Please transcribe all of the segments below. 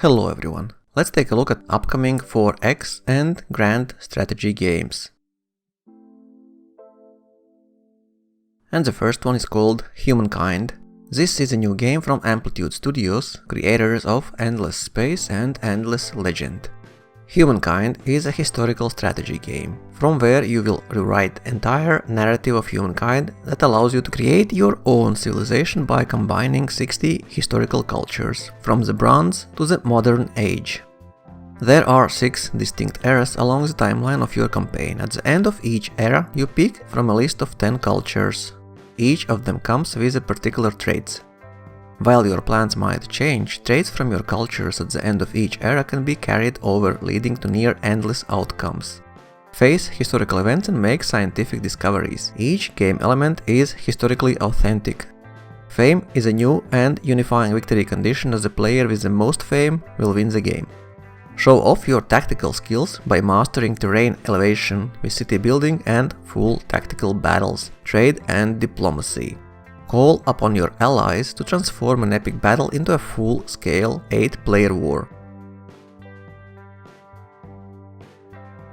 Hello everyone, let's take a look at upcoming 4X and Grand Strategy games. And the first one is called Humankind. This is a new game from Amplitude Studios, creators of Endless Space and Endless Legend. Humankind is a historical strategy game, from where you will rewrite the entire narrative of humankind that allows you to create your own civilization by combining 60 historical cultures, from the Bronze to the Modern Age. There are 6 distinct eras along the timeline of your campaign. At the end of each era, you pick from a list of 10 cultures. Each of them comes with a particular traits. While your plans might change, traits from your cultures at the end of each era can be carried over, leading to near-endless outcomes. Face historical events and make scientific discoveries. Each game element is historically authentic. Fame is a new and unifying victory condition, as the player with the most fame will win the game. Show off your tactical skills by mastering terrain elevation with city building and full tactical battles, trade and diplomacy. Call upon your allies to transform an epic battle into a full-scale 8-player war.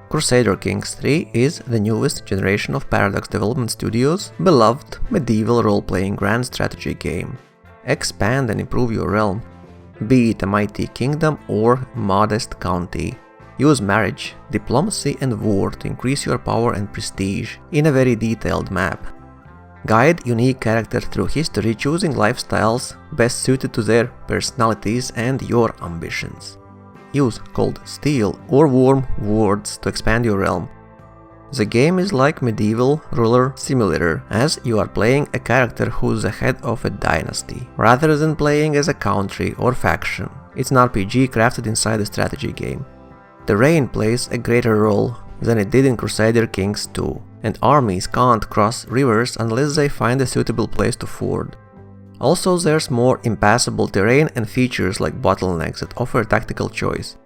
Crusader Kings III is the newest generation of Paradox Development Studios' beloved medieval role-playing grand strategy game. Expand and improve your realm, be it a mighty kingdom or modest county. Use marriage, diplomacy and war to increase your power and prestige in a very detailed map. Guide unique characters through history, choosing lifestyles best suited to their personalities and your ambitions. Use cold steel or warm words to expand your realm. The game is like medieval ruler simulator, as you are playing a character who's the head of a dynasty, rather than playing as a country or faction. It's an RPG crafted inside a strategy game. Terrain plays a greater role than it did in Crusader Kings II, and armies can't cross rivers unless they find a suitable place to ford. Also, there's more impassable terrain and features like bottlenecks that offer tactical choice.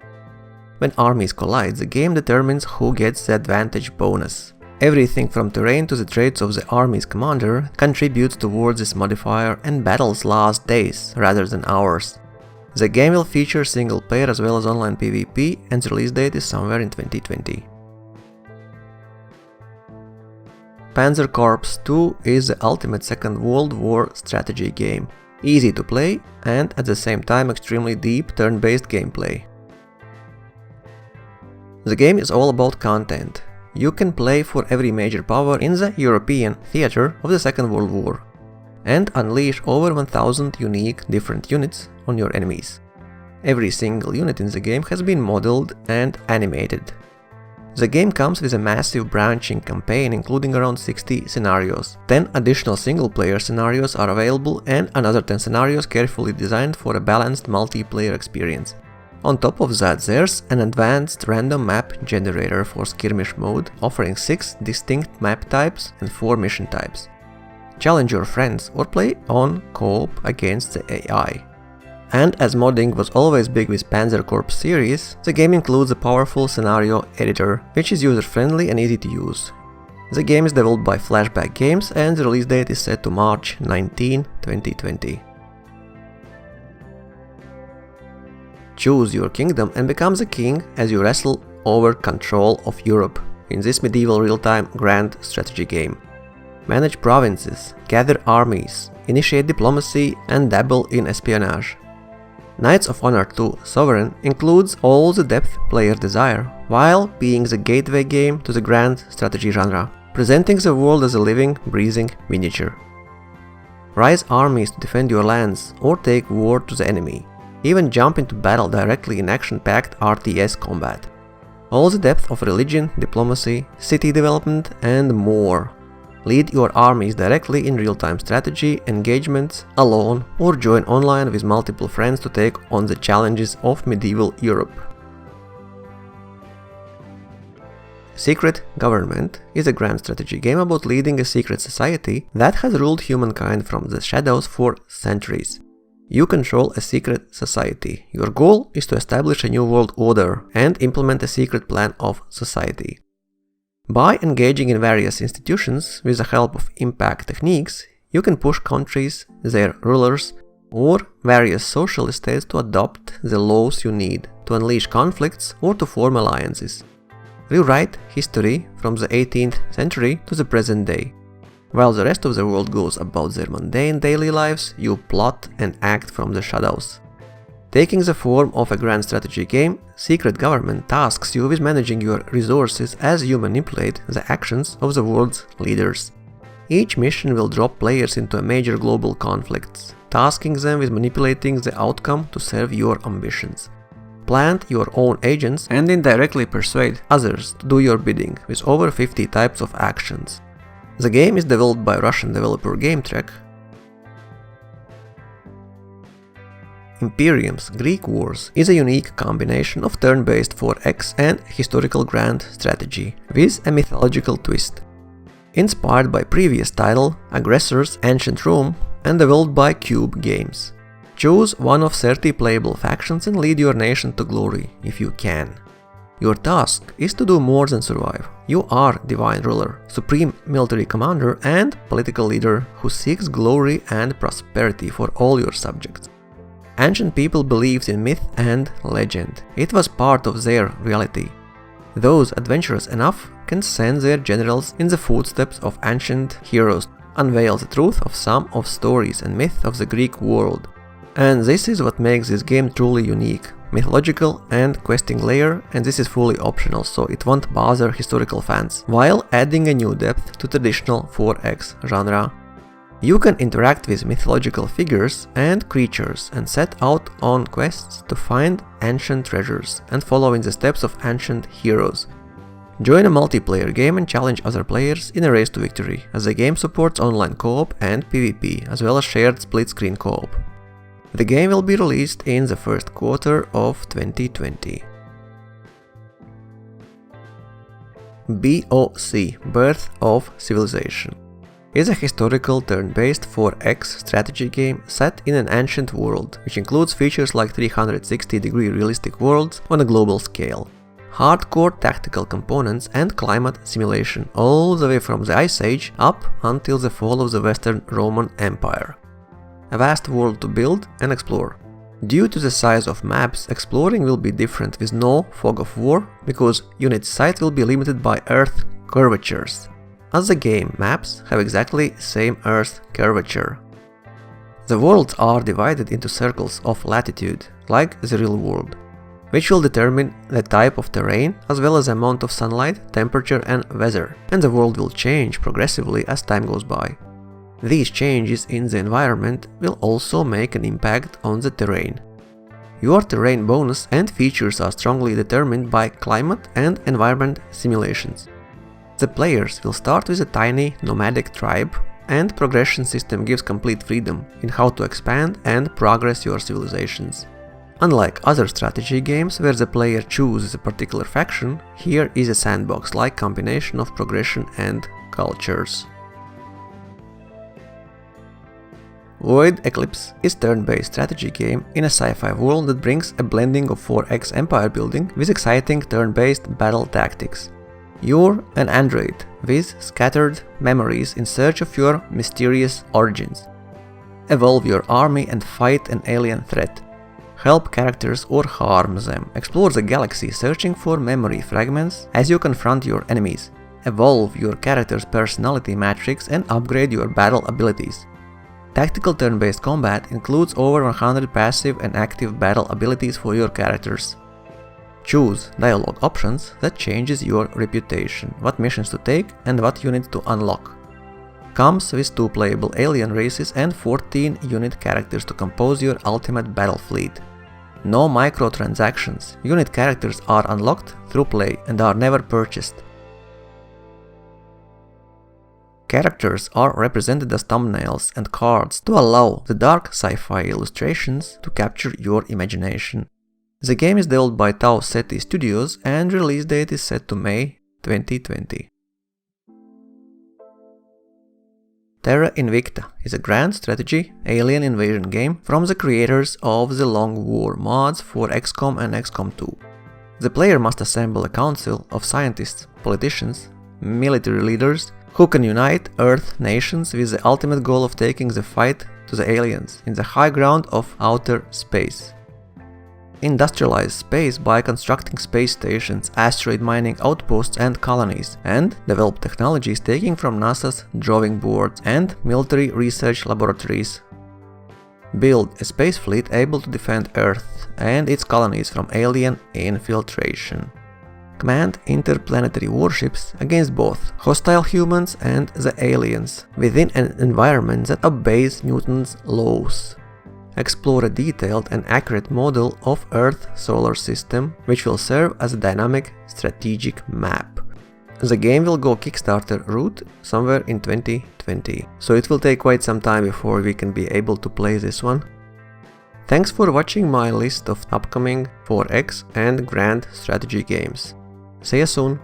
When armies collide, the game determines who gets the advantage bonus. Everything from terrain to the traits of the army's commander contributes towards this modifier, and battles last days rather than hours. The game will feature single player as well as online PvP, and the release date is somewhere in 2020. Panzer Corps II is the ultimate Second World War strategy game. Easy to play and at the same time extremely deep turn-based gameplay. The game is all about content. You can play for every major power in the European theater of the Second World War and unleash over 1000 unique different units on your enemies. Every single unit in the game has been modeled and animated. The game comes with a massive branching campaign including around 60 scenarios. 10 additional single-player scenarios are available and another 10 scenarios carefully designed for a balanced multiplayer experience. On top of that, there's an advanced random map generator for skirmish mode, offering 6 distinct map types and 4 mission types. Challenge your friends or play on co-op against the AI. And as modding was always big with Panzer Corps series, the game includes a powerful scenario editor, which is user-friendly and easy to use. The game is developed by Flashback Games and the release date is set to March 19, 2020. Choose your kingdom and become the king as you wrestle over control of Europe in this medieval real-time grand strategy game. Manage provinces, gather armies, initiate diplomacy and dabble in espionage. Knights of Honor 2 Sovereign includes all the depth players desire, while being the gateway game to the grand strategy genre, presenting the world as a living, breathing miniature. Rise armies to defend your lands or take war to the enemy. Even jump into battle directly in action-packed RTS combat. All the depth of religion, diplomacy, city development and more. Lead your armies directly in real-time strategy engagements, alone, or join online with multiple friends to take on the challenges of medieval Europe. Secret Government is a grand strategy game about leading a secret society that has ruled humankind from the shadows for centuries. You control a secret society. Your goal is to establish a new world order and implement a secret plan of society. By engaging in various institutions with the help of impact techniques, you can push countries, their rulers, or various social states to adopt the laws you need to unleash conflicts or to form alliances. Rewrite history from the 18th century to the present day. While the rest of the world goes about their mundane daily lives, you plot and act from the shadows. Taking the form of a grand strategy game, Secret Government tasks you with managing your resources as you manipulate the actions of the world's leaders. Each mission will drop players into a major global conflicts, tasking them with manipulating the outcome to serve your ambitions. Plant your own agents and indirectly persuade others to do your bidding with over 50 types of actions. The game is developed by Russian developer GameTrek. Imperiums Greek Wars is a unique combination of turn-based 4X and historical grand strategy, with a mythological twist. Inspired by previous title, Aggressors Ancient Rome, and developed by Kube Games. Choose one of 30 playable factions and lead your nation to glory, if you can. Your task is to do more than survive. You are Divine Ruler, Supreme Military Commander, and Political Leader who seeks glory and prosperity for all your subjects. Ancient people believed in myth and legend. It was part of their reality. Those adventurous enough can send their generals in the footsteps of ancient heroes, unveil the truth of some of stories and myth of the Greek world. And this is what makes this game truly unique. Mythological and questing layer, and this is fully optional, so it won't bother historical fans, while adding a new depth to traditional 4X genre. You can interact with mythological figures and creatures and set out on quests to find ancient treasures and follow in the steps of ancient heroes. Join a multiplayer game and challenge other players in a race to victory, as the game supports online co-op and PvP, as well as shared split-screen co-op. The game will be released in the first quarter of 2020. BOC, Birth of Civilization, is a historical turn-based 4X strategy game set in an ancient world, which includes features like 360-degree realistic worlds on a global scale, hardcore tactical components and climate simulation all the way from the Ice Age up until the fall of the Western Roman Empire. A vast world to build and explore. Due to the size of maps, exploring will be different with no fog of war, because unit sight will be limited by Earth curvatures, as the game maps have exactly same Earth curvature. The worlds are divided into circles of latitude, like the real world, which will determine the type of terrain as well as the amount of sunlight, temperature and weather, and the world will change progressively as time goes by. These changes in the environment will also make an impact on the terrain. Your terrain bonus and features are strongly determined by climate and environment simulations. The players will start with a tiny nomadic tribe, and progression system gives complete freedom in how to expand and progress your civilizations. Unlike other strategy games where the player chooses a particular faction, here is a sandbox-like combination of progression and cultures. Void Eclipse is a turn-based strategy game in a sci-fi world that brings a blending of 4X empire building with exciting turn-based battle tactics. You're an android with scattered memories in search of your mysterious origins. Evolve your army and fight an alien threat. Help characters or harm them. Explore the galaxy searching for memory fragments as you confront your enemies. Evolve your character's personality matrix and upgrade your battle abilities. Tactical turn-based combat includes over 100 passive and active battle abilities for your characters. Choose dialogue options that changes your reputation, what missions to take and what units to unlock. Comes with 2 playable alien races and 14 unit characters to compose your ultimate battle fleet. No microtransactions, unit characters are unlocked through play and are never purchased. Characters are represented as thumbnails and cards to allow the dark sci-fi illustrations to capture your imagination. The game is developed by Ceti Studios and release date is set to May 2020. Terra Invicta is a grand strategy alien invasion game from the creators of the Long War mods for XCOM and XCOM 2. The player must assemble a council of scientists, politicians, military leaders who can unite Earth nations with the ultimate goal of taking the fight to the aliens in the high ground of outer space. Industrialize space by constructing space stations, asteroid mining outposts and colonies, and develop technologies taken from NASA's drawing boards and military research laboratories. Build a space fleet able to defend Earth and its colonies from alien infiltration. Command interplanetary warships against both hostile humans and the aliens within an environment that obeys Newton's laws. Explore a detailed and accurate model of Earth's solar system, which will serve as a dynamic strategic map. The game will go Kickstarter route somewhere in 2020, so it will take quite some time before we can be able to play this one. Thanks for watching my list of upcoming 4X and Grand strategy games. See you soon!